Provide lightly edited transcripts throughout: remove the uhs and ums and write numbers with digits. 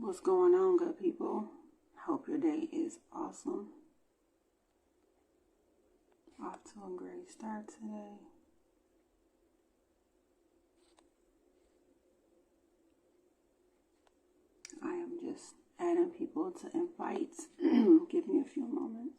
What's going on, good people? Hope your day is awesome. Off to a great start today. I am just adding people to invites. Give me a few moments.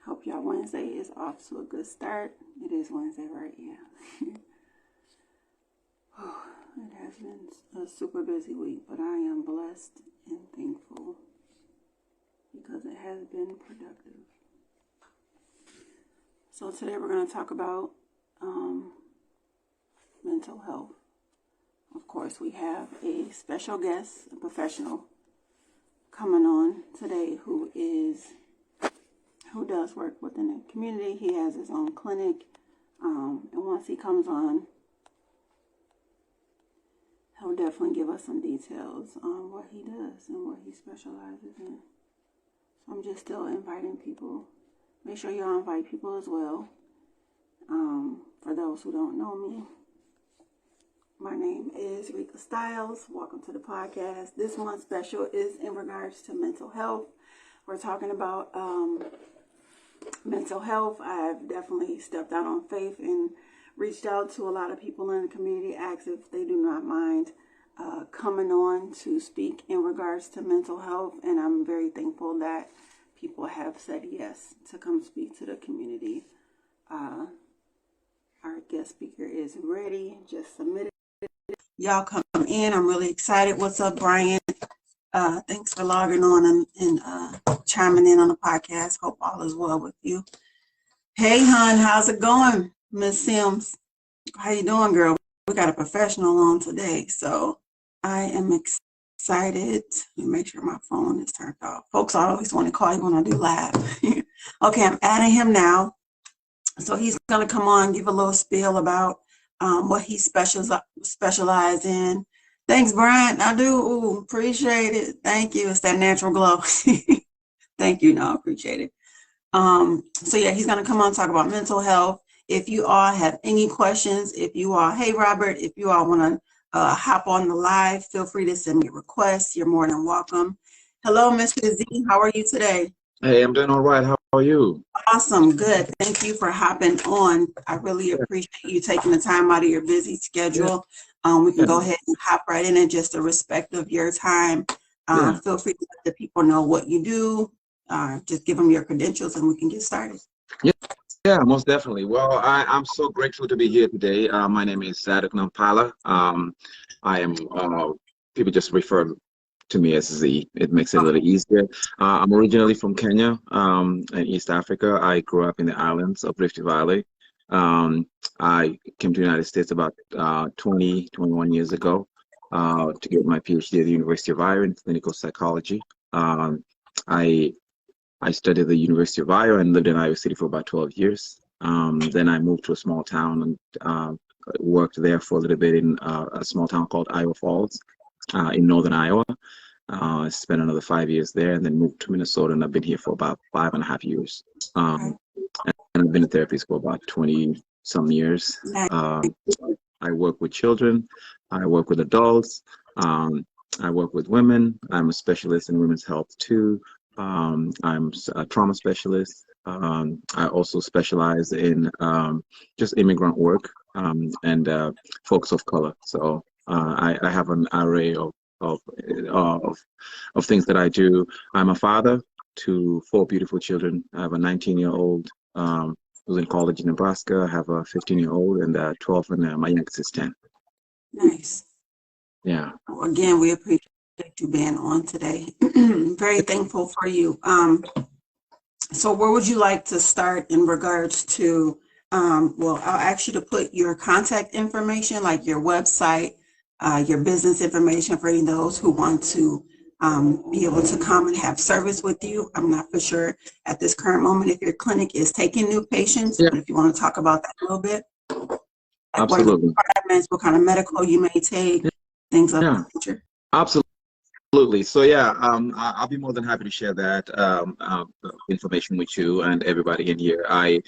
Hope y'all Wednesday is off to a good start. It is Wednesday, right? Yeah. It has been a super busy week, but I am blessed and thankful because it has been productive. So today we're going to talk about mental health. Of course, we have a special guest, a professional, coming on today who does work within the community. He has his own clinic, and once he comes on, he'll definitely give us some details on what he does and what he specializes in. So I'm just still inviting people. Make sure y'all invite people as well. For those who don't know me, my name is Rika Styles. Welcome to the podcast. This month's special is in regards to mental health. We're talking about mental health. I've definitely stepped out on faith and reached out to a lot of people in the community, asked if they do not mind coming on to speak in regards to mental health, and I'm very thankful that people have said yes to come speak to the community. Our guest speaker is ready, just submitted. Y'all come in. I'm really excited. What's up, Brian? Thanks for logging on and chiming in on the podcast. Hope all is well with you. Hey, hon, how's it going, Miss Sims? How you doing, girl? We got a professional on today, so I am excited. Let me make sure my phone is turned off. Folks always want to call you when I do live. Okay, I'm adding him now. So he's going to come on, give a little spiel about what he specializes in. Thanks, Brian. I do appreciate it. Thank you. It's that natural glow. Thank you. No, I appreciate it. So yeah, he's going to come on and talk about mental health. If you all have any questions, hey, Robert, if you all want to hop on the live, feel free to send me requests. You're more than welcome. Hello, Mr. Z. How are you today? Hey, I'm doing all right. How are you? Awesome. Good. Thank you for hopping on. I really appreciate you taking the time out of your busy schedule. We can go ahead and hop right in just a respect of your time. Feel free to let the people know what you do. Just give them your credentials and we can get started. Yeah, most definitely. Well, I'm so grateful to be here today. My name is Zadok Zampala. I am, people just refer to me as Z. It makes it a little easier. I'm originally from Kenya, in East Africa. I grew up in the islands of Rift Valley. I came to the United States about 21 years ago to get my PhD at the University of Iowa in clinical psychology. I studied at the University of Iowa and lived in Iowa City for about 12 years. Then I moved to a small town and worked there for a little bit in a small town called Iowa Falls in northern Iowa. I spent another 5 years there and then moved to Minnesota, and I've been here for about 5.5 years. And I've been in therapy for about 20-some years. I work with children. I work with adults. I work with women. I'm a specialist in women's health too. I'm a trauma specialist. I also specialize in just immigrant work and folks of color. So I have an array of things that I do. I'm a father to 4 beautiful children. I have a 19-year-old who's in college in Nebraska. I have a 15-year-old and 12, and my youngest is 10. Nice. Yeah. Well, again, we appreciate you being on today. Very thankful for you. So where would you like to start in regards to, well, I'll ask you to put your contact information, like your website, your business information for any of those who want to be able to come and have service with you. I'm not for sure at this current moment if your clinic is taking new patients, but if you want to talk about that a little bit. Like Absolutely. What requirements, what kind of medical you may take, things of that nature. Absolutely. absolutely. So yeah, I'll be more than happy to share that information with you and everybody in here. I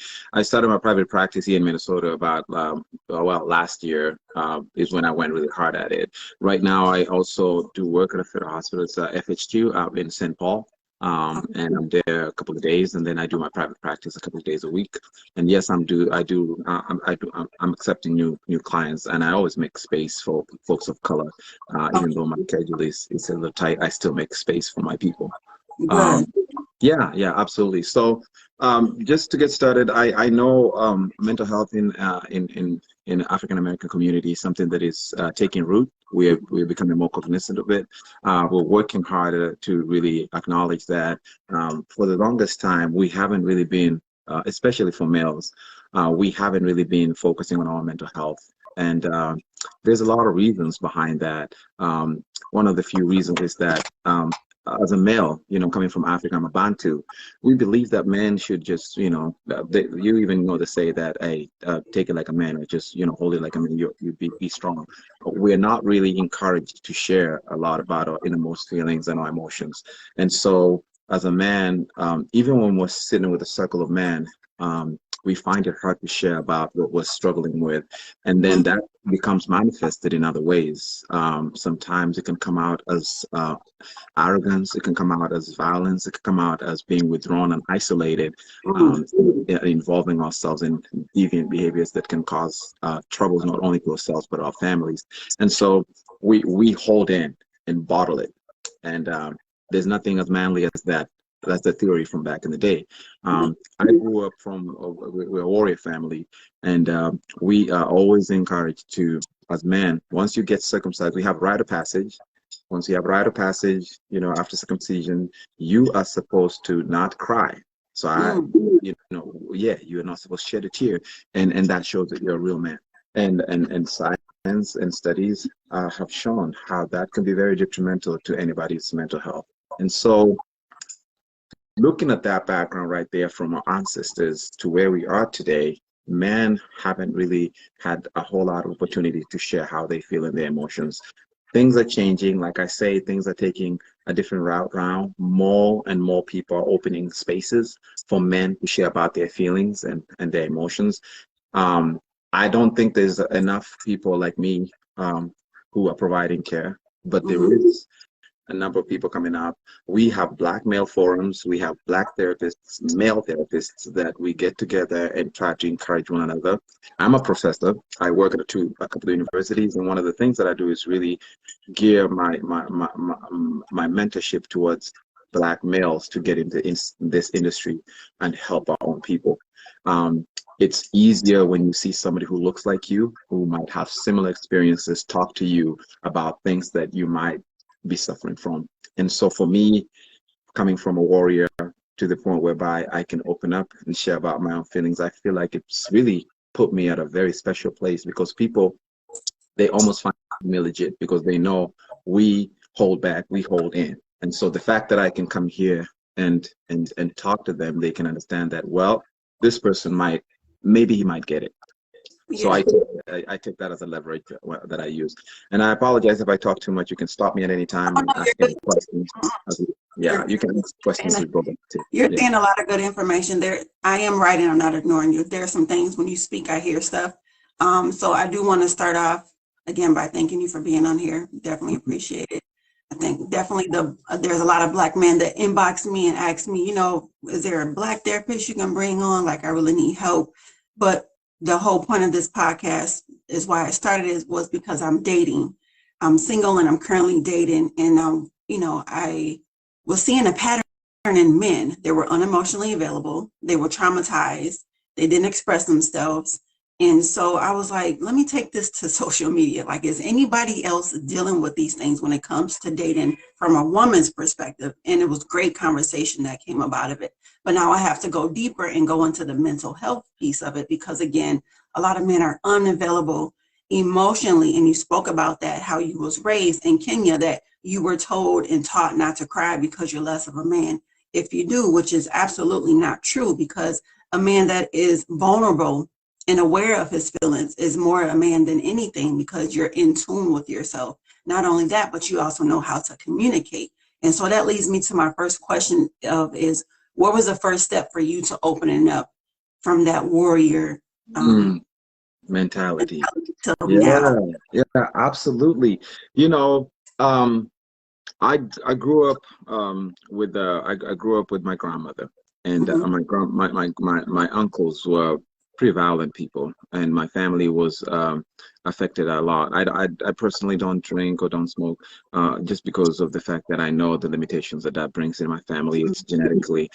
started my private practice here in Minnesota about well, last year is when I went really hard at it. Right now, I also do work at a federal hospital. It's FHQ out in St. Paul. And I'm there a couple of days, and then I do my private practice a couple of days a week. And yes, I'm accepting new clients, and I always make space for folks of color. Even though my schedule is a little tight, I still make space for my people. Good. Yeah, absolutely. So just to get started, I know mental health in African American community is something that is taking root. We're becoming more cognizant of it. We're working harder to really acknowledge that. For the longest time, we haven't really been, especially for males, we haven't really been focusing on our mental health. And there's a lot of reasons behind that. One of the few reasons is that as a male, coming from Africa, I'm a Bantu. We believe that men should just, you even know to say that, hey, take it like a man, or just, hold it like a man. You be strong. But we're not really encouraged to share a lot about our innermost feelings and our emotions. And so, as a man, even when we're sitting with a circle of men, we find it hard to share about what we're struggling with. And then that becomes manifested in other ways. Sometimes it can come out as arrogance, it can come out as violence, it can come out as being withdrawn and isolated, involving ourselves in deviant behaviors that can cause troubles not only to ourselves, but our families. And so we hold in and bottle it. And there's nothing as manly as that. That's the theory from back in the day. I grew up we're a warrior family, and we are always encouraged to, as men, once you get circumcised, we have rite of passage. Once you have rite of passage, after circumcision, you are supposed to not cry. So you're not supposed to shed a tear, and that shows that you're a real man. And science and studies have shown how that can be very detrimental to anybody's mental health. And so, looking at that background right there from our ancestors to where we are today, men haven't really had a whole lot of opportunity to share how they feel and their emotions. Things are changing. Like I say, things are taking a different route now. More and more people are opening spaces for men to share about their feelings and their emotions. I don't think there's enough people like me who are providing care, but there is a number of people coming up. We have Black male forums, we have Black therapists, male therapists that we get together and try to encourage one another. I'm a professor. I work at a couple of universities, and one of the things that I do is really gear my mentorship towards Black males to get into this industry and help our own people. It's easier when you see somebody who looks like you, who might have similar experiences, talk to you about things that you might be suffering from. And so for me, coming from a warrior to the point whereby I can open up and share about my own feelings, I feel like it's really put me at a very special place, because people, they almost find me legit because they know we hold back, we hold in. And so the fact that I can come here and talk to them, they can understand that, well, this person maybe he might get it. So I take that as a leverage that I use. And I apologize if I talk too much. You can stop me at any time and ask any questions. You can ask questions. You're saying a lot of good information there. I am right, and I'm not ignoring you. There are some things when you speak, I hear stuff. So I do want to start off again by thanking you for being on here. Definitely appreciate it. I think definitely there's a lot of Black men that inbox me and ask me, is there a Black therapist you can bring on? Like, I really need help. But the whole point of this podcast is why I started was because I'm dating. I'm single and I'm currently dating. And, I was seeing a pattern in men. They were unemotionally available. They were traumatized. They didn't express themselves. And so I was like, let me take this to social media. Like, is anybody else dealing with these things when it comes to dating from a woman's perspective? And it was great conversation that came about of it. But now I have to go deeper and go into the mental health piece of it, because again, a lot of men are unavailable emotionally. And you spoke about that, how you was raised in Kenya, that you were told and taught not to cry because you're less of a man if you do, which is absolutely not true, because a man that is vulnerable and aware of his feelings is more a man than anything, because you're in tune with yourself. Not only that, but you also know how to communicate. And so that leads me to my first question of is, what was the first step for you to opening up from that warrior mentality? to Yeah, now? yeah, absolutely. You know, I grew up with I grew up with my grandmother, and Mm-hmm. my uncles were pretty violent people, and my family was affected a lot. I personally don't drink or don't smoke, just because of the fact that I know the limitations that that brings in my family. It's genetically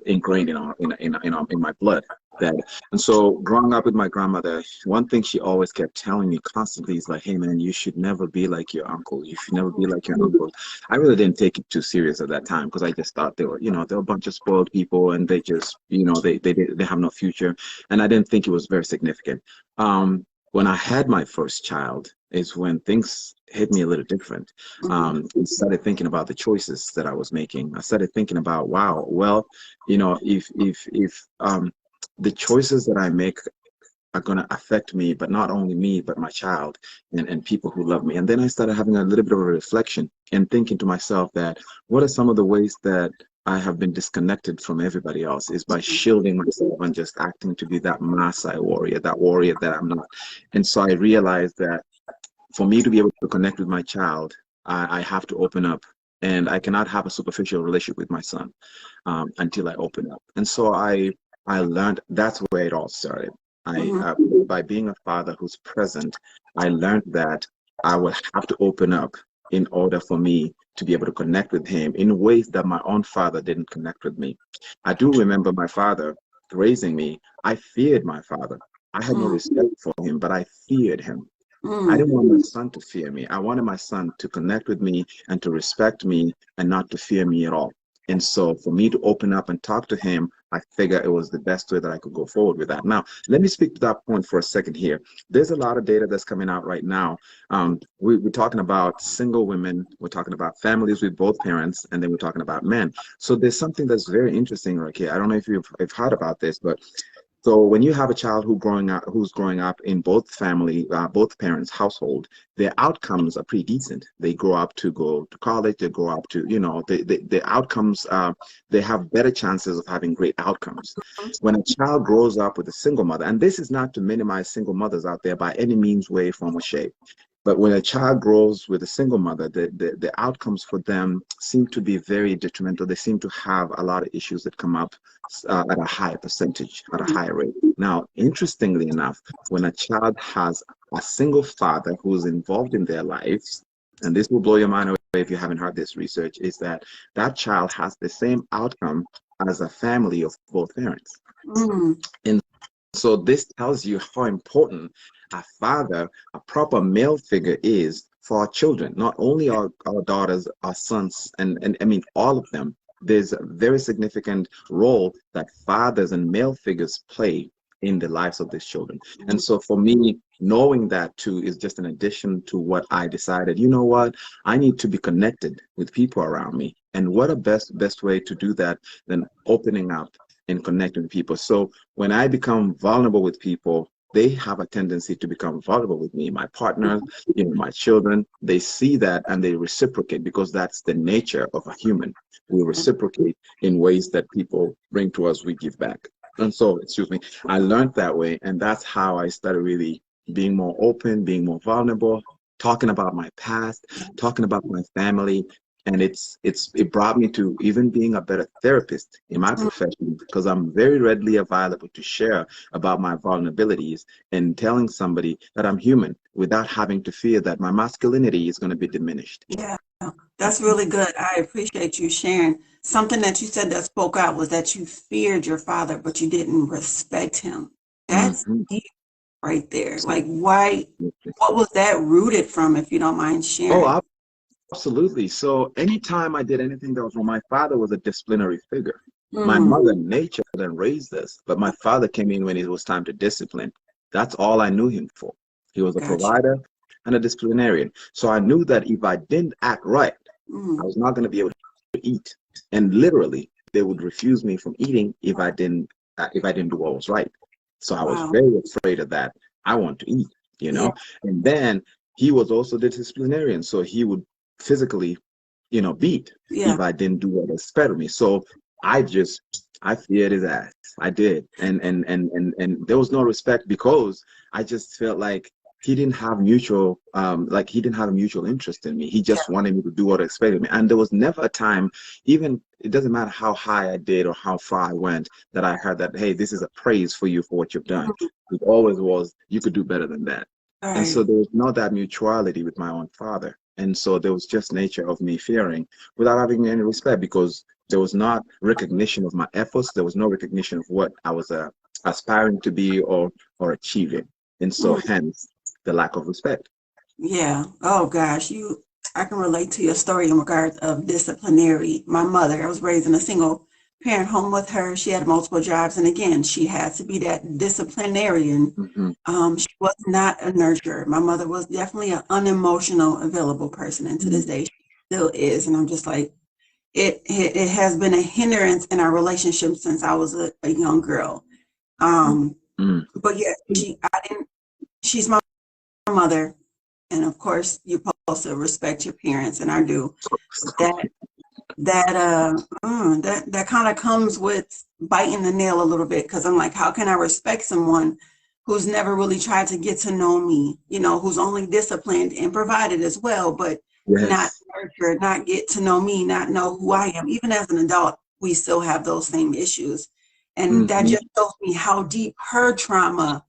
ingrained in my blood. That And so growing up with my grandmother, one thing she always kept telling me constantly is like, hey man, you should never be like your uncle. You should never be like your uncle. I really didn't take it too serious at that time, because I just thought they were, they're a bunch of spoiled people, and they just, they have no future. And I didn't think it was very significant. When I had my first child is when things hit me a little different. I started thinking about the choices that I was making. I started thinking about, wow, well, if the choices that I make are going to affect me, but not only me, but my child and people who love me. And then I started having a little bit of a reflection and thinking to myself that what are some of the ways that I have been disconnected from everybody else is by shielding myself and just acting to be that Maasai warrior, that warrior that I'm not. And so I realized that for me to be able to connect with my child, I have to open up. And I cannot have a superficial relationship with my son until I open up. And so I learned that's where it all started. By being a father who's present, I learned that I would have to open up in order for me to be able to connect with him in ways that my own father didn't connect with me. I do remember my father raising me. I feared my father. I had no respect for him, but I feared him. I didn't want my son to fear me. I wanted my son to connect with me and to respect me and not to fear me at all. And so for me to open up and talk to him, I figured it was the best way that I could go forward with that. Now, let me speak to that point for a second here. There's a lot of data that's coming out right now. We're talking about single women, we're talking about families with both parents, and then we're talking about men. So there's something that's very interesting right here. I don't know if you've heard about this, but so when you have a child who's growing up in both parents' household, their outcomes are pretty decent. They grow up to go to college. They grow up to, the outcomes. They have better chances of having great outcomes. When a child grows up with a single mother, and this is not to minimize single mothers out there by any means, way, form, or shape. But when a child grows with a single mother, the outcomes for them seem to be very detrimental. They seem to have a lot of issues that come up at a higher percentage, at a higher rate. Now, interestingly enough, when a child has a single father who's involved in their lives, and this will blow your mind away if you haven't heard this research, is that that child has the same outcome as a family of both parents. And so this tells you how important a father, a proper male figure is for our children, not only our daughters, our sons, and I mean, all of them. There's a very significant role that fathers and male figures play in the lives of these children. And so for me, knowing that too is just an addition to what I decided, you know what, I need to be connected with people around me. And what a best way to do that than opening up and connecting with people. So when I become vulnerable with people, they have a tendency to become vulnerable with me. My partner, my children, they see that and they reciprocate, because that's the nature of a human. We reciprocate in ways that people bring to us, we give back. And so, I learned that way. And that's how I started really being more open, being more vulnerable, talking about my past, talking about my family. And it brought me to even being a better therapist in my profession, because I'm very readily available to share about my vulnerabilities and telling somebody that I'm human without having to fear that my masculinity is going to be diminished. Yeah, that's really good. I appreciate you sharing. Something that you said that spoke out was that you feared your father, but you didn't respect him. That's deep right there. Like, why? What was that rooted from, if you don't mind sharing? Oh, absolutely. So anytime I did anything that was wrong, my father was a disciplinary figure. My mother nature then raised us, but my father came in when it was time to discipline. That's all I knew him for. He was a provider and a disciplinarian. So I knew that if I didn't act right, I was not going to be able to eat. And literally, they would refuse me from eating if I didn't do what was right. So I was Wow. very afraid of that. I want to eat, Yeah. And then he was also the disciplinarian. So he would physically, beat Yeah. if I didn't do what was expected of me. So I feared his ass. I did. And there was no respect because I just felt like he didn't have he didn't have a mutual interest in me. He Yeah. just wanted me to do what I expected of me. And there was never a time, even it doesn't matter how high I did or how far I went, that I heard that, hey, this is a praise for you for what you've done. Mhm. It always was, you could do better than that. All And right. so there was not that mutuality with my own father. And so there was just nature of me fearing without having any respect, because there was not recognition of my efforts. There was no recognition of what I was aspiring to be or achieving. And so Mm. hence the lack of respect. Yeah. Oh gosh, I can relate to your story in regards of disciplinary. My mother, I was raised in a single parent home with her. She had multiple jobs, and again, she had to be that disciplinarian. Hmm. She was not a nurturer. My mother was definitely an unemotional, available person, and to this day, she still is. And I'm just like, it has been a hindrance in our relationship since I was a young girl. Mm. But yeah, I didn't. She's my mother, and of course, you're supposed to respect your parents, and I do. But that kind of comes with biting the nail a little bit, because I'm like, how can I respect someone who's never really tried to get to know me, who's only disciplined and provided as well, but not Yes. nurtured, not get to know me, not know who I am. Even as an adult, we still have those same issues. And that Hmm. just shows me how deep her trauma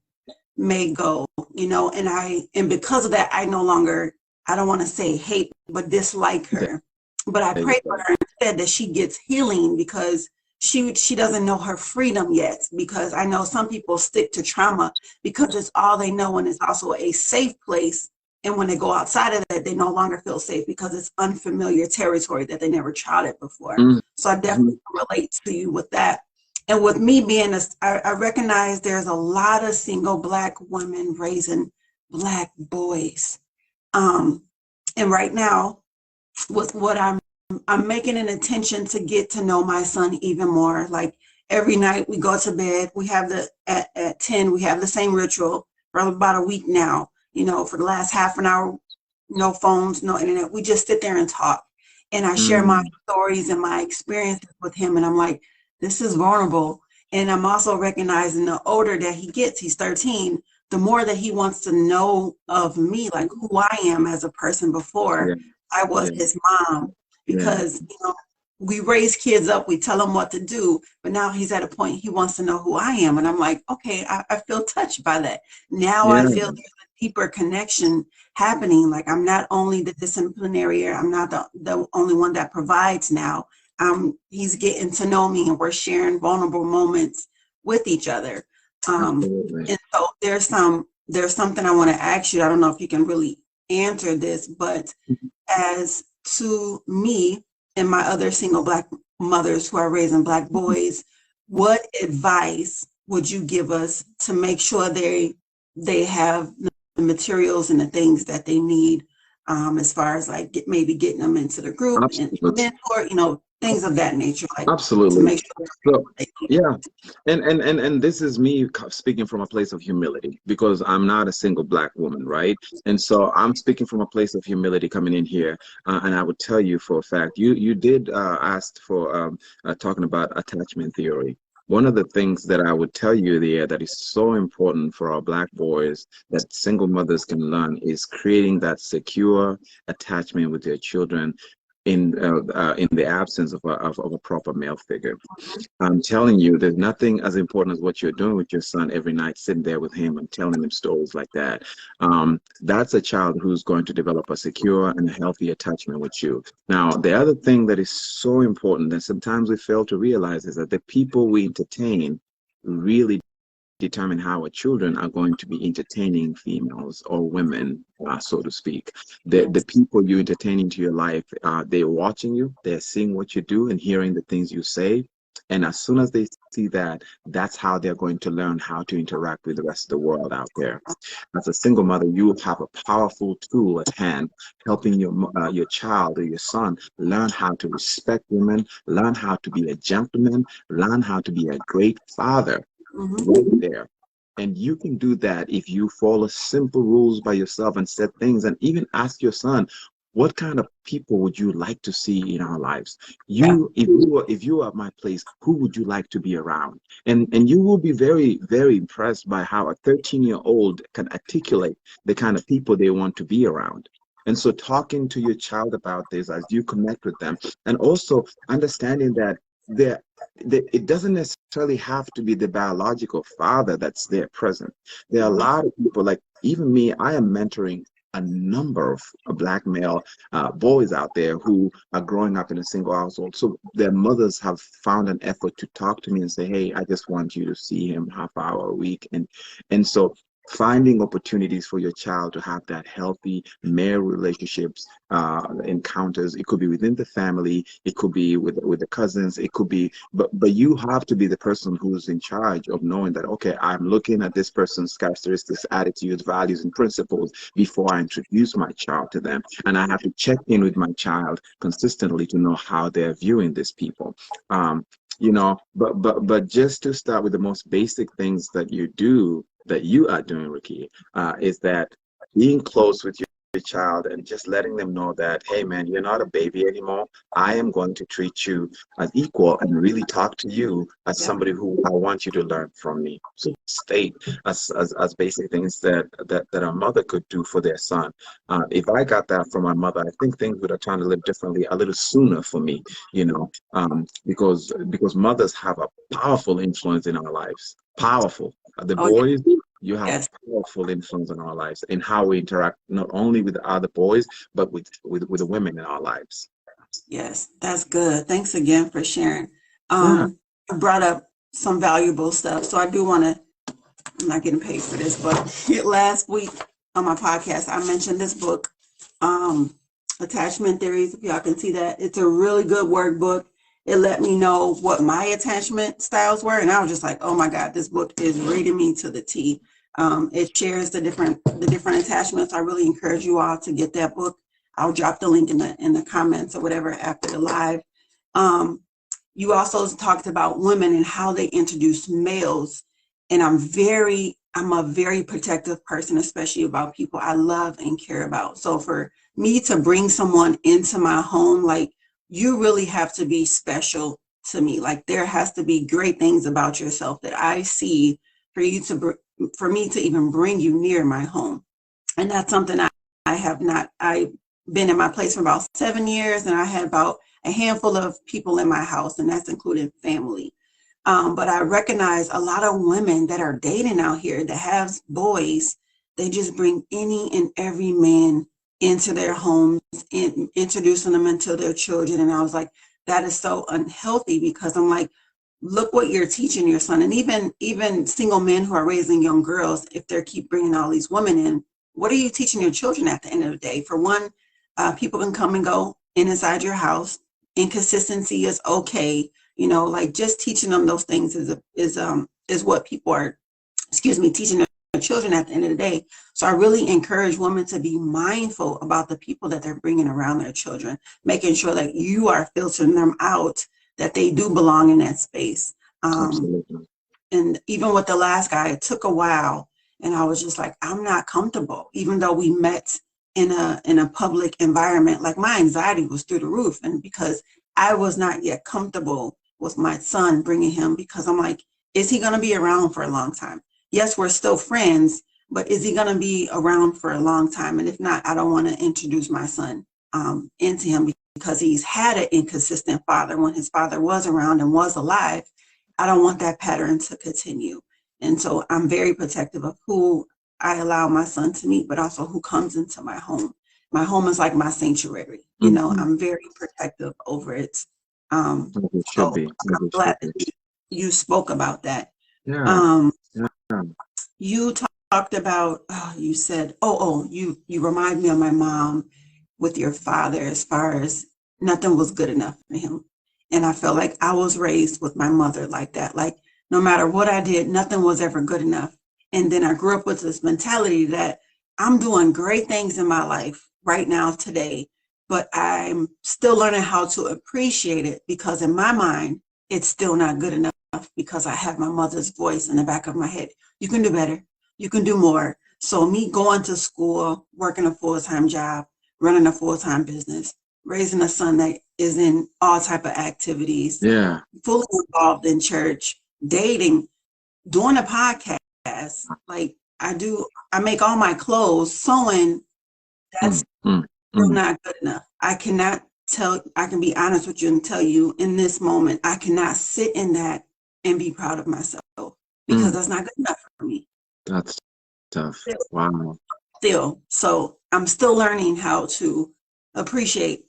may go, and because of that, I no longer, I don't want to say hate, but dislike her. But I pray for her instead that she gets healing, because she doesn't know her freedom yet, because I know some people stick to trauma because it's all they know, and it's also a safe place. And when they go outside of that, they no longer feel safe because it's unfamiliar territory that they never tried it before. So I Hmm. definitely relate to you with that. And with me being I recognize there's a lot of single Black women raising Black boys. Um, and right now, with what I'm making an intention to get to know my son even more. Like every night we go to bed, we have at 10, we have the same ritual for about a week now. For the last half an hour, no phones, no internet. We just sit there and talk. And I share my Mm. stories and my experiences with him. And I'm like, this is vulnerable. And I'm also recognizing the older that he gets, he's 13, the more that he wants to know of me, like who I am as a person Yeah. before I was Yeah. his mom. Yeah. Because, we raise kids up, we tell them what to do, but now he's at a point he wants to know who I am. And I'm like, okay, I feel touched by that. Now I Yeah. feel there's a deeper connection happening. Like I'm not only the disciplinary, I'm not the only one that provides now. He's getting to know me, and we're sharing vulnerable moments with each other. Absolutely. And so there's something I want to ask you. I don't know if you can really answer this, but as to me and my other single Black mothers who are raising Black boys, what advice would you give us to make sure they have the materials and the things that they need, as far as like maybe getting them into the group and Absolutely. mentor, things of that nature, like to Absolutely. make sure So, they yeah, and this is me speaking from a place of humility, because I'm not a single Black woman, right? And so I'm speaking from a place of humility coming in here, and I would tell you for a fact, you did ask for talking about attachment theory. One of the things that I would tell you there that is so important for our Black boys that single mothers can learn is creating that secure attachment with their children in the absence of a proper male figure. I'm telling you, there's nothing as important as what you're doing with your son every night, sitting there with him and telling him stories like that. That's a child who's going to develop a secure and healthy attachment with you. Now, the other thing that is so important that sometimes we fail to realize is that the people we entertain really determine how our children are going to be entertaining females or women, so to speak. The people you entertain into your life, they're watching you, they're seeing what you do and hearing the things you say. And as soon as they see that, that's how they're going to learn how to interact with the rest of the world out there. As a single mother, you have a powerful tool at hand, helping your child or your son learn how to respect women, learn how to be a gentleman, learn how to be a great father Mhm. right there. And you can do that if you follow simple rules by yourself and set things, and even ask your son, what kind of people would you like to see in our lives? Yeah. If you were at my place, who would you like to be around? And you will be very, very impressed by how a 13-year-old can articulate the kind of people they want to be around. And so talking to your child about this as you connect with them, and also understanding that there it doesn't necessarily have to be the biological father that's there present. There are a lot of people, like even me, I am mentoring a number of Black male boys out there who are growing up in a single household. So their mothers have found an effort to talk to me and say, hey, I just want you to see him half hour a week. And so finding opportunities for your child to have that healthy male relationships, encounters. It could be within the family, it could be with the cousins, it could be, but you have to be the person who's in charge of knowing that, okay, I'm looking at this person's characteristics, attitudes, values, and principles before I introduce my child to them. And I have to check in with my child consistently to know how they're viewing these people. You know, but just to start with the most basic things that you are doing, Ricky, is that being close with your child and just letting them know that, hey man, you're not a baby anymore. I am going to treat you as equal and really talk to you as somebody who I want you to learn from me. So state as basic things that a mother could do for their son. If I got that from my mother, I think things would have turned a little differently, a little sooner for me, you know, because mothers have a powerful influence in our lives. Powerful. The Oh, yeah. boys, you have Yes. powerful influence on our lives and how we interact not only with the other boys, but with the women in our lives. Yes, that's good. Thanks again for sharing. Yeah. You brought up some valuable stuff. So I do want to, I'm not getting paid for this, but last week on my podcast, I mentioned this book, Attachment Theories. If y'all can see that, it's a really good workbook. It let me know what my attachment styles were. And I was just like, oh my God, this book is reading me to the T. It shares the different attachments. I really encourage you all to get that book. I'll drop the link in the comments or whatever after the live. You also talked about women and how they introduce males. And I'm a very protective person, especially about people I love and care about. So for me to bring someone into my home, like, you really have to be special to me. Like, there has to be great things about yourself that I see for me to even bring you near my home. And that's something I have not. I've been in my place for about 7 years, and I had about a handful of people in my house, and that's including family. But I recognize a lot of women that are dating out here that have boys. They just bring any and every man into their homes and introducing them into their children. And I was like, that is so unhealthy, because I'm like, look what you're teaching your son. And even single men who are raising young girls, if they keep bringing all these women in, what are you teaching your children at the end of the day? For one, people can come and go inside your house. Inconsistency is okay. You know, like, just teaching them those things is what people are, teaching their children at the end of the day. So I really encourage women to be mindful about the people that they're bringing around their children, making sure that you are filtering them out, that they do belong in that space. Absolutely. And even with the last guy, it took a while, and I was just like, I'm not comfortable, even though we met in a public environment. Like, my anxiety was through the roof, and because I was not yet comfortable with my son bringing him, because I'm like, is he going to be around for a long time? Yes, we're still friends, but is he going to be around for a long time? And if not, I don't want to introduce my son into him, because he's had an inconsistent father when his father was around and was alive. I don't want that pattern to continue. And so I'm very protective of who I allow my son to meet, but also who comes into my home. My home is like my sanctuary. You know, I'm very protective over it. It should So be. I'm It should glad be. that you spoke about that. Yeah. Um, Yeah. you talked about, you said, you remind me of my mom with your father, as far as nothing was good enough for him. And I felt like I was raised with my mother like that. Like, no matter what I did, nothing was ever good enough. And then I grew up with this mentality that I'm doing great things in my life right now today, but I'm still learning how to appreciate it, because in my mind, it's still not good enough because I have my mother's voice in the back of my head. You can do better. You can do more. So me going to school, working a full-time job, running a full-time business, raising a son that is in all type of activities, Yeah. fully involved in church, dating, doing a podcast. Like I make all my clothes, sewing. That's still not good enough. I can be honest with you and tell you in this moment, I cannot sit in that and be proud of myself because that's not good enough for me. That's tough. Wow. Still. So I'm still learning how to appreciate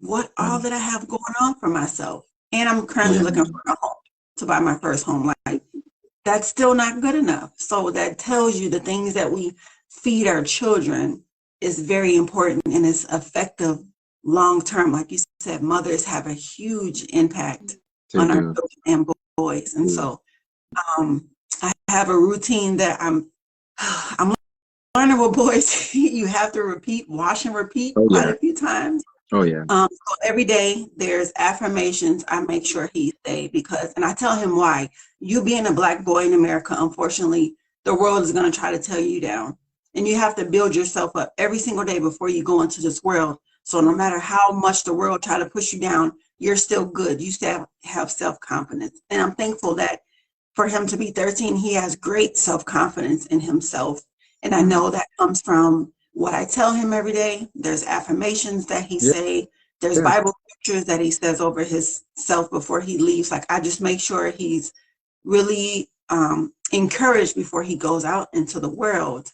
what all that I have going on for myself. And I'm currently looking for a home to buy my first home. Like, that's still not good enough. So that tells you the things that we feed our children is very important and it's effective long term. Like you said, mothers have a huge impact on our children and boys. And so I have a routine that I'm learning with boys. You have to repeat, wash and repeat quite a few times. So every day there's affirmations. I make sure he say and I tell him why. You being a Black boy in America, unfortunately, the world is going to try to tear you down. And you have to build yourself up every single day before you go into this world. So no matter how much the world try to push you down, you're still good. You still have self-confidence. And I'm thankful that for him to be 13, he has great self-confidence in himself. And I know that comes from what I tell him every day. There's affirmations that he say. There's Bible scriptures that he says over his self before he leaves. Like, I just make sure he's really encouraged before he goes out into the world.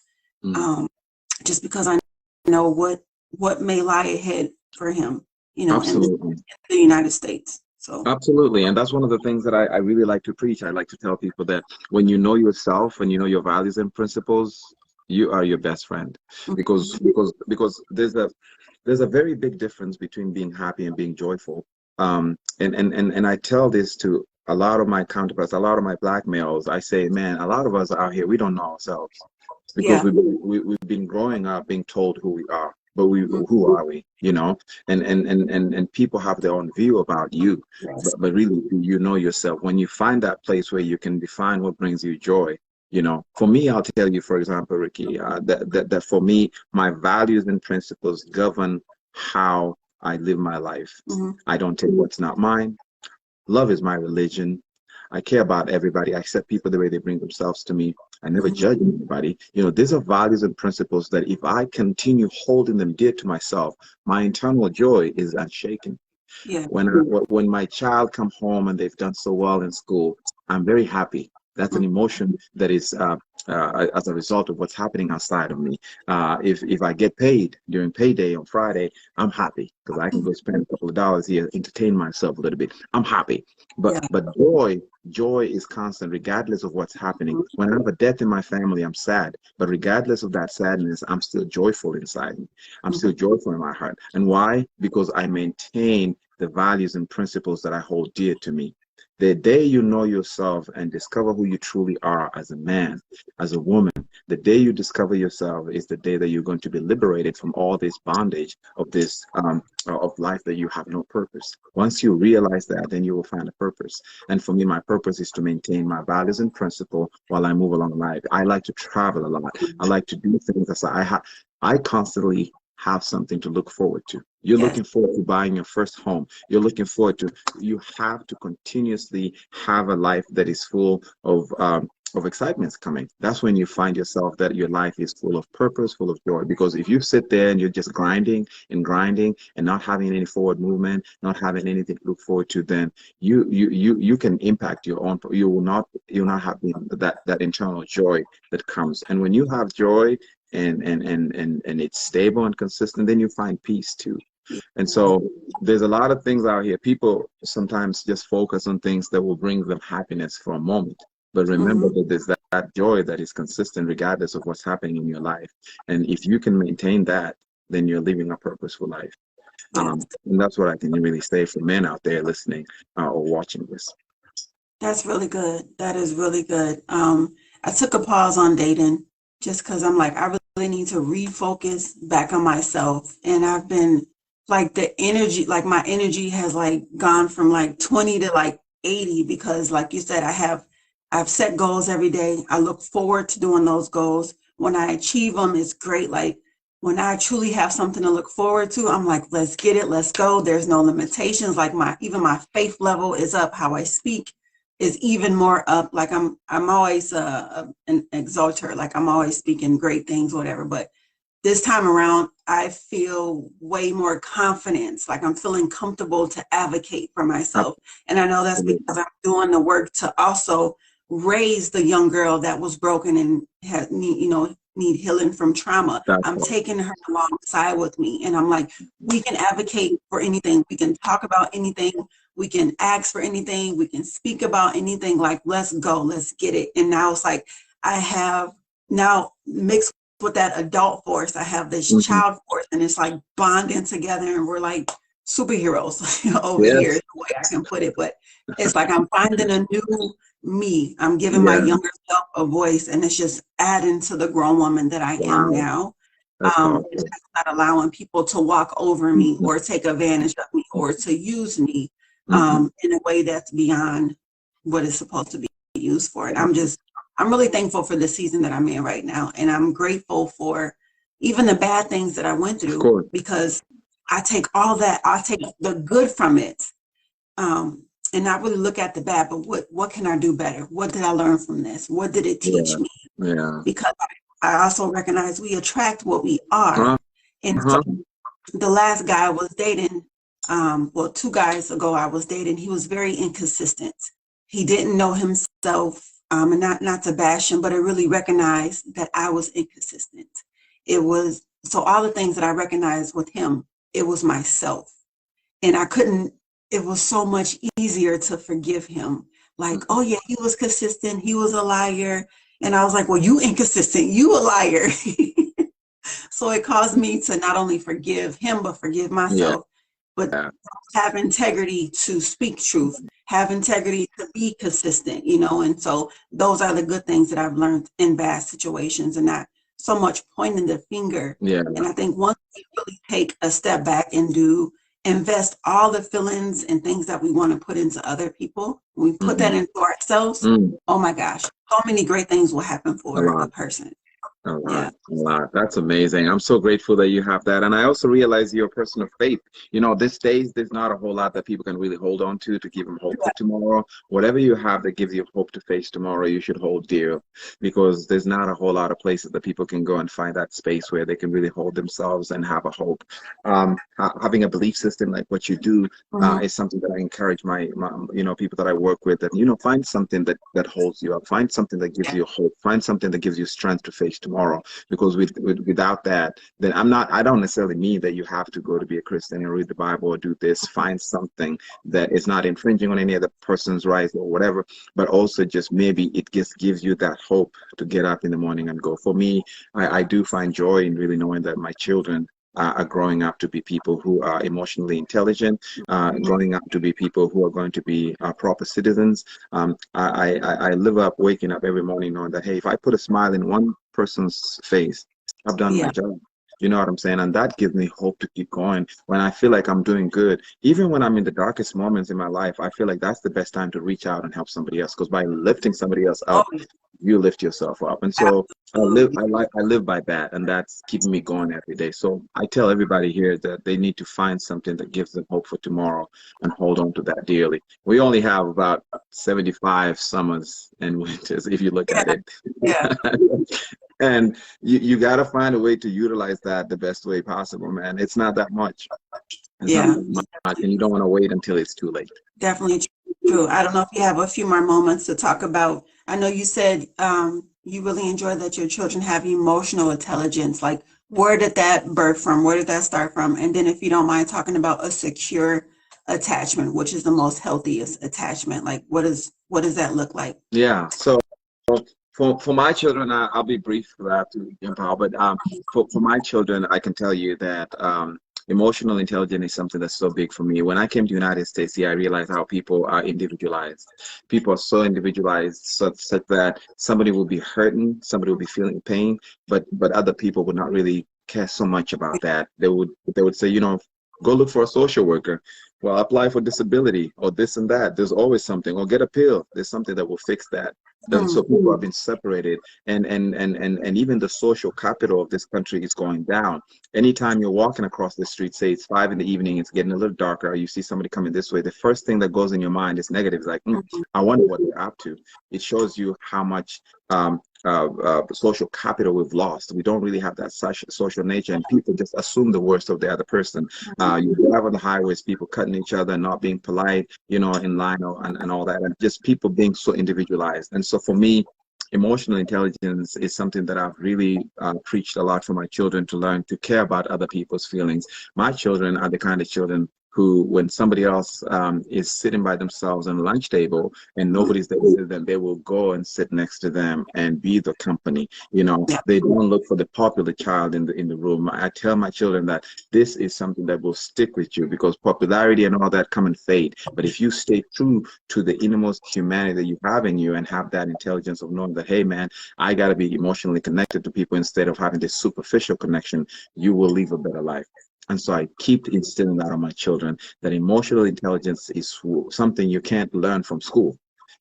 Just because I know what may lie ahead for him, in the United States. So absolutely. And that's one of the things that I really like to preach. I like to tell people that when you know yourself and you know your values and principles, you are your best friend. Because there's a very big difference between being happy and being joyful. And I tell this to a lot of my counterparts, a lot of my Black males. I say, man, a lot of us out here, we don't know ourselves because we've been growing up being told who we are. But who are we? And people have their own view about you, but really, you know yourself. When you find that place where you can define what brings you joy, for me, I'll tell you, for example, Ricky, that for me, my values and principles govern how I live my life. I don't take what's not mine. Love is my religion. I care about everybody. I accept people the way they bring themselves to me. I never judge anybody. These are values and principles that if I continue holding them dear to myself, my internal joy is unshaken. When my child comes home and they've done so well in school, I'm very happy. That's an emotion that is as a result of what's happening outside of me. If I get paid during payday on Friday, I'm happy because I can go spend a couple of dollars here, entertain myself a little bit. I'm happy. But joy is constant regardless of what's happening. When I have a death in my family, I'm sad. But regardless of that sadness, I'm still joyful inside me. I'm still joyful in my heart. And why? Because I maintain the values and principles that I hold dear to me. The day you know yourself and discover who you truly are as a man, as a woman, the day you discover yourself is the day that you're going to be liberated from all this bondage of this of life that you have no purpose. Once you realize that, then you will find a purpose. And for me, my purpose is to maintain my values and principle while I move along life. I like to travel a lot. I like to do things that I constantly have something to look forward to. You're looking forward to buying your first home. You have to continuously have a life that is full of excitements coming. That's when you find yourself that your life is full of purpose, full of joy. Because if you sit there and you're just grinding and not having any forward movement, not having anything to look forward to, then you can impact your own. You'll not have that internal joy that comes. And when you have joy and it's stable and consistent, then you find peace too. And so there's a lot of things out here. People sometimes just focus on things that will bring them happiness for a moment. But remember that there's that joy that is consistent regardless of what's happening in your life. And if you can maintain that, then you're living a purposeful life. And that's what I can really say for men out there listening or watching this. That's really good. That is really good. I took a pause on dating just because I'm like, I really need to refocus back on myself. And I've been like my energy has like gone from like 20 to like 80 because, like you said, I've set goals every day. I look forward to doing those goals. When I achieve them, it's great. Like when I truly have something to look forward to, I'm like, let's get it, let's go. There's no limitations. Like even my faith level is up. How I speak is even more up. Like I'm always an exalter. Like I'm always speaking great things, whatever. But this time around, I feel way more confidence. Like I'm feeling comfortable to advocate for myself. And I know that's because I'm doing the work to also raise the young girl that was broken and had need healing from trauma. I'm taking her alongside with me, and I'm like, we can advocate for anything. We can talk about anything. We can ask for anything. We can speak about anything. Like, let's go, let's get it. And now it's like I have now mixed with that adult force, I have this child force, and it's like bonding together, and we're like superheroes over here is the way I can put it. But it's like I'm finding a new me. I'm giving my younger self a voice, and it's just adding to the grown woman that I am now. It's not allowing people to walk over me or take advantage of me or to use me in a way that's beyond what it's supposed to be used for. And I'm really thankful for the season that I'm in right now. And I'm grateful for even the bad things that I went through, because I take all that, I take the good from it. And not really look at the bad, but what can I do better? What did I learn from this? What did it teach me? Because I also recognize we attract what we are. And so the last guy I was dating, 2 guys ago I was dating, he was very inconsistent. He didn't know himself. And not to bash him, but I really recognized that I was inconsistent. It was, so all the things that I recognized with him, it was myself. And it was so much easier to forgive him. Like, oh yeah, he was consistent, he was a liar. And I was like, well, you inconsistent, you a liar. So it caused me to not only forgive him, but forgive myself. But have integrity to speak truth, have integrity to be consistent, and so those are the good things that I've learned in bad situations, and not so much pointing the finger. And I think once we really take a step back and invest all the feelings and things that we want to put into other people, we put that into ourselves, oh my gosh, so many great things will happen for a person. A lot. That's amazing. I'm so grateful that you have that. And I also realize you're a person of faith. These days, there's not a whole lot that people can really hold on to give them hope for tomorrow. Whatever you have that gives you hope to face tomorrow, you should hold dear, because there's not a whole lot of places that people can go and find that space where they can really hold themselves and have a hope. Having a belief system like what you do is something that I encourage my people that I work with, that, find something that holds you up, find something that gives you hope, find something that gives you strength to face tomorrow. Because without that, then I don't necessarily mean that you have to go to be a Christian and read the Bible or do this. Find something that is not infringing on any other person's rights or whatever, but also just maybe it just gives you that hope to get up in the morning and go. For me, I do find joy in really knowing that my children are growing up to be people who are emotionally intelligent, growing up to be people who are going to be proper citizens. I live up waking up every morning knowing that, hey, if I put a smile in one person's face, I've done my job. You know what I'm saying? And that gives me hope to keep going. When I feel like I'm doing good, even when I'm in the darkest moments in my life, I feel like that's the best time to reach out and help somebody else, because by lifting somebody else up, you lift yourself up. And so I live by that, and that's keeping me going every day. So I tell everybody here that they need to find something that gives them hope for tomorrow and hold on to that dearly. We only have about 75 summers and winters, if you look at it. And you got to find a way to utilize that the best way possible, man. It's not that much. It's not that much, and you don't want to wait until it's too late. Definitely true. I don't know if you have a few more moments to talk about. I know you said you really enjoy that your children have emotional intelligence. Like, where did that birth from? Where did that start from? And then, if you don't mind talking about a secure attachment, which is the most healthiest attachment, like what does that look like? Yeah. So for my children, I'll be brief for that to empower, but for my children, I can tell you that emotional intelligence is something that's so big for me. When I came to the United States, I realized how people are individualized. People are so individualized, such that somebody will be hurting, somebody will be feeling pain, but other people would not really care so much about that. They would say, go look for a social worker. Well, apply for disability or this and that. There's always something. Or get a pill. There's something that will fix that. And so people have been separated, and even the social capital of this country is going down. Anytime you're walking across the street, say it's 5 in the evening, it's getting a little darker, you see somebody coming this way, the first thing that goes in your mind is negative. It's like, I wonder what they're up to. It shows you how much social capital we've lost. We don't really have that social nature, and people just assume the worst of the other person. You drive on the highways, people cutting each other, not being polite, in line, and all that, and just people being so individualized. And so for me, emotional intelligence is something that I've really preached a lot for my children to learn to care about other people's feelings. My children are the kind of children who, when somebody else is sitting by themselves on a lunch table and nobody's there with them, they will go and sit next to them and be the company. They don't look for the popular child in the room. I tell my children that this is something that will stick with you, because popularity and all that come and fade. But if you stay true to the innermost humanity that you have in you and have that intelligence of knowing that, hey man, I got to be emotionally connected to people instead of having this superficial connection, you will live a better life. And so I keep instilling that on my children, that emotional intelligence is something you can't learn from school.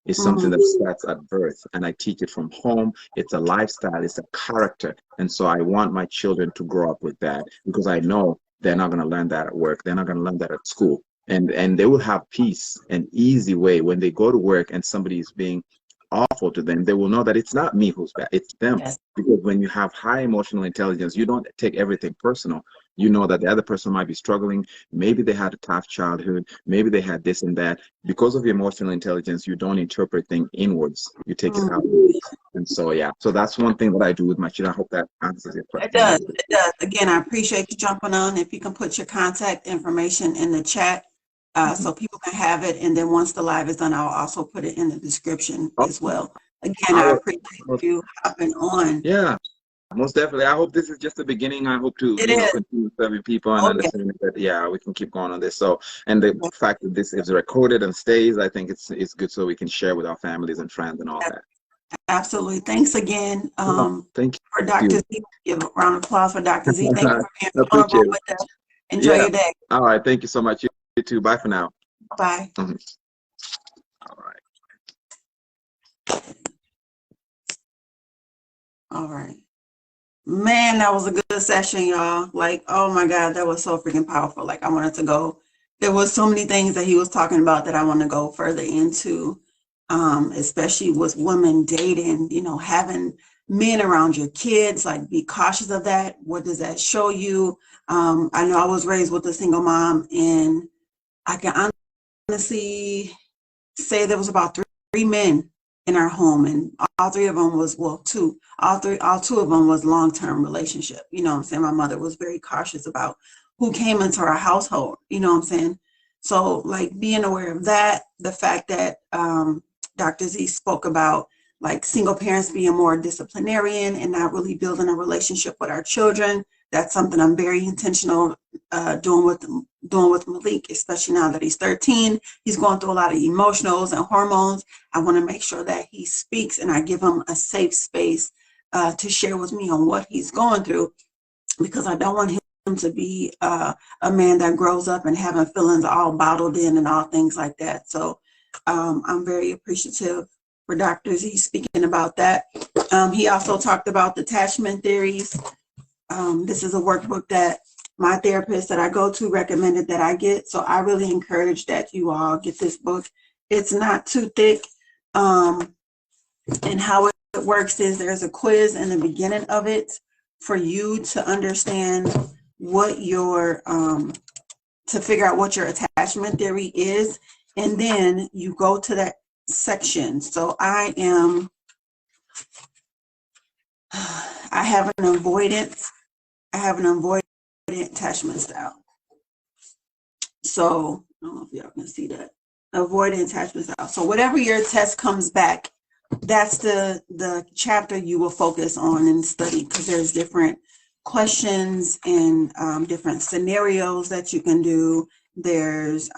It's something that starts at birth, and I teach it from home. It's a lifestyle, it's a character. And so I want my children to grow up with that, because I know they're not going to learn that at work. They're not going to learn that at school. And they will have peace and easy way when they go to work and somebody is being awful to them. They will know that it's not me who's bad, it's them. Yes. Because when you have high emotional intelligence, you don't take everything personal. You know that the other person might be struggling. Maybe they had a tough childhood. Maybe they had this and that. Because of your emotional intelligence, you don't interpret things inwards. You take it out. And so, yeah. So that's one thing that I do with my children. I hope that answers your question. It does. It does. Again, I appreciate you jumping on. If you can put your contact information in the chat so people can have it. And then once the live is done, I'll also put it in the description as well. Again, I appreciate you hopping on. Yeah. Most definitely. I hope this is just the beginning. I hope to continue serving people and understanding that we can keep going on this. So, and the fact that this is recorded and stays, I think it's good, so we can share with our families and friends and all that. Absolutely. Thanks again. Thank you for Dr. Z. Give a round of applause for Dr. Z. Thank you for being vulnerable with us. Enjoy your day. All right. Thank you so much. You too. Bye for now. Bye. All right. All right. Man, that was a good session, y'all. Like, oh my God, that was so freaking powerful. Like, I wanted to go. There was so many things that he was talking about that I want to go further into, especially with women dating, having men around your kids. Like, be cautious of that. What does that show you? I know I was raised with a single mom, and I can honestly say there was about three men in our home, and all three of them was, all two of them was long-term relationship. You know what I'm saying? My mother was very cautious about who came into our household. You know what I'm saying? So, like, being aware of that, the fact that Dr. Z spoke about, like, single parents being more disciplinarian and not really building a relationship with our children. That's something I'm very intentional doing with Malik, especially now that he's 13. He's going through a lot of emotionals and hormones. I want to make sure that he speaks and I give him a safe space to share with me on what he's going through, because I don't want him to be a man that grows up and having feelings all bottled in and all things like that. So I'm very appreciative for Dr. Z speaking about that. He also talked about detachment theories. This is a workbook that my therapist that I go to recommended that I get. So I really encourage that you all get this book. It's not too thick. And how it works is there's a quiz in the beginning of it for you to understand what your, to figure out what your attachment theory is. And then you go to that section. So I have an avoidant attachment style. So I don't know if y'all can see that. Avoidant attachment style. So whatever your test comes back, that's the chapter you will focus on and study, because there's different questions and different scenarios that you can do. There's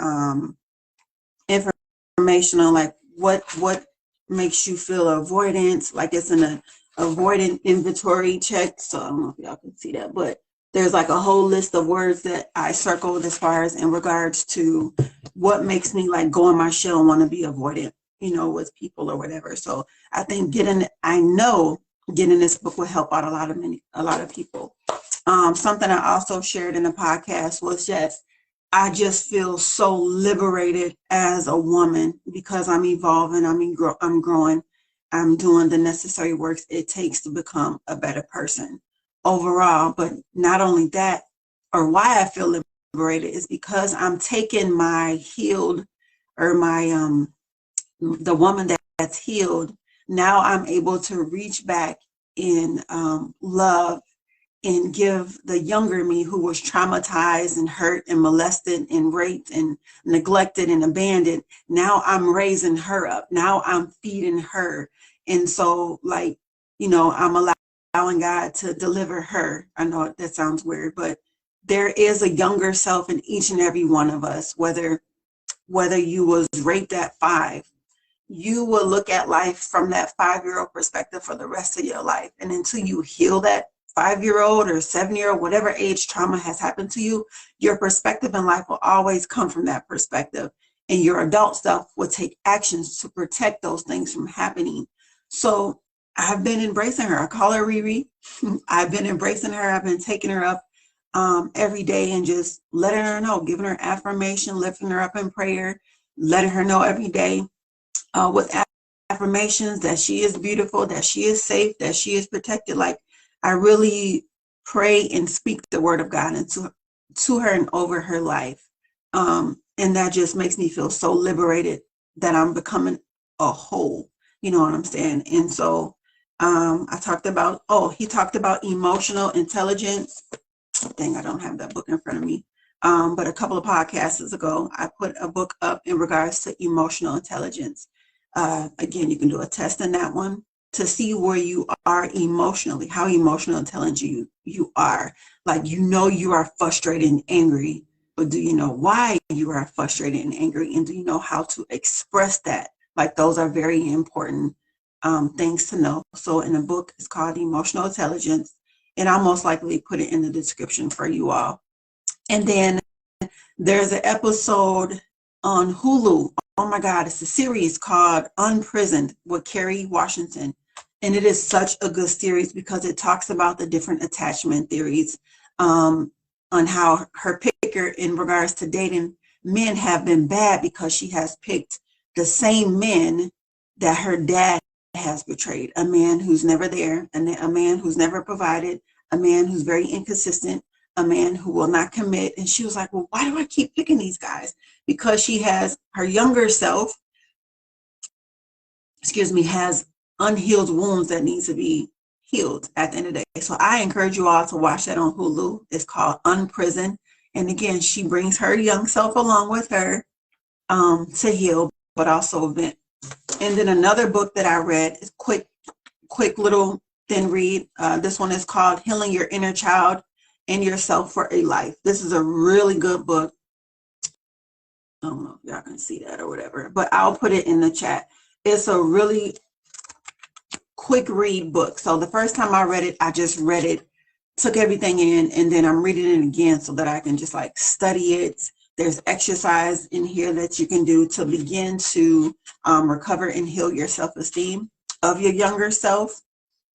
information on, like, what makes you feel avoidance, like it's an avoidant inventory check. So I don't know if y'all can see that, but there's like a whole list of words that I circled as far as in regards to what makes me like go in my shell and want to be avoidant, you know, with people or whatever. So I think getting this book will help out a lot of people. Something I also shared in the podcast was just, I just feel so liberated as a woman because I'm evolving, I'm growing, I'm doing the necessary works it takes to become a better person overall. But not only that, or why I feel liberated is because I'm taking my healed or the woman that's healed. Now I'm able to reach back in love and give the younger me who was traumatized and hurt and molested and raped and neglected and abandoned. Now I'm raising her up. Now I'm feeding her. And so, like, you know, I'm allowing God to deliver her. I know that sounds weird, but there is a younger self in each and every one of us, whether you was raped at 5, you will look at life from that 5-year-old perspective for the rest of your life. And until you heal that 5-year-old or 7-year-old, whatever age trauma has happened to you, your perspective in life will always come from that perspective. And your adult self will take actions to protect those things from happening. So I've been embracing her. I call her Riri. I've been embracing her. I've been taking her up every day and just letting her know, giving her affirmation, lifting her up in prayer, letting her know every day with affirmations that she is beautiful, that she is safe, that she is protected. Like, I really pray and speak the word of God into to her and over her life. And that just makes me feel so liberated that I'm becoming a whole, you know what I'm saying? And so he talked about emotional intelligence. Dang, I don't have that book in front of me. But a couple of podcasts ago, I put a book up in regards to emotional intelligence. Again, you can do a test in that one to see where you are emotionally, how emotional intelligent you are. Like, you know, you are frustrated and angry, but do you know why you are frustrated and angry? And do you know how to express that? Like, those are very important things to know. So in the book, it's called Emotional Intelligence, and I'll most likely put it in the description for you all. And then there's an episode on Hulu. Oh my God, it's a series called Unprisoned with Kerry Washington. And it is such a good series because it talks about the different attachment theories on how her picker in regards to dating men have been bad because she has picked the same men that her dad has betrayed. A man who's never there, and a man who's never provided, a man who's very inconsistent, a man who will not commit. And she was like, well, why do I keep picking these guys? Because she has her younger self, has unhealed wounds that needs to be healed at the end of the day. So I encourage you all to watch that on Hulu. It's called Unprisoned. And again, she brings her young self along with her to heal, but also vent. And then another book that I read is quick little thin read. This one is called Healing Your Inner Child and Yourself for a Life. This is a really good book. I don't know if y'all can see that or whatever, but I'll put it in the chat. It's a really quick read book. So the first time I read it, I just read it, took everything in, and then I'm reading it again so that I can just like study it. There's exercise in here that you can do to begin to recover and heal your self-esteem of your younger self.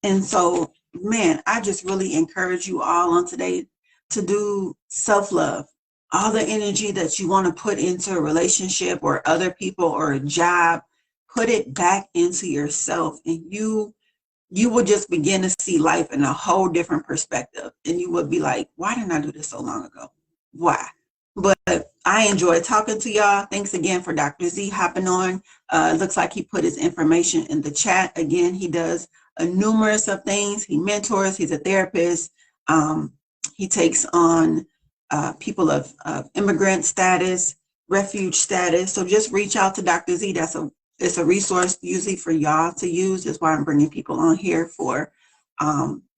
And so, man, I just really encourage you all on today to do self-love. All the energy that you want to put into a relationship or other people or a job, put it back into yourself, and you will just begin to see life in a whole different perspective. And you would be like, why didn't I do this so long ago? Why? But I enjoy talking to y'all. Thanks again for Dr. Z hopping on. It looks like he put his information in the chat. Again, he does a numerous of things. He mentors. He's a therapist. He takes on people of immigrant status, refuge status. So just reach out to Dr. Z. It's a resource usually for y'all to use. That's why I'm bringing people on here for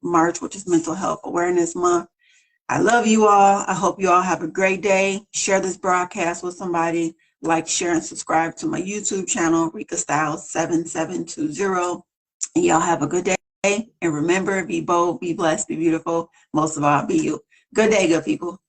March, which is Mental Health Awareness Month. I love you all. I hope you all have a great day. Share this broadcast with somebody. Like, share, and subscribe to my YouTube channel, Rika Styles 7720. And y'all have a good day. And remember, be bold, be blessed, be beautiful. Most of all, be you. Good day, good people.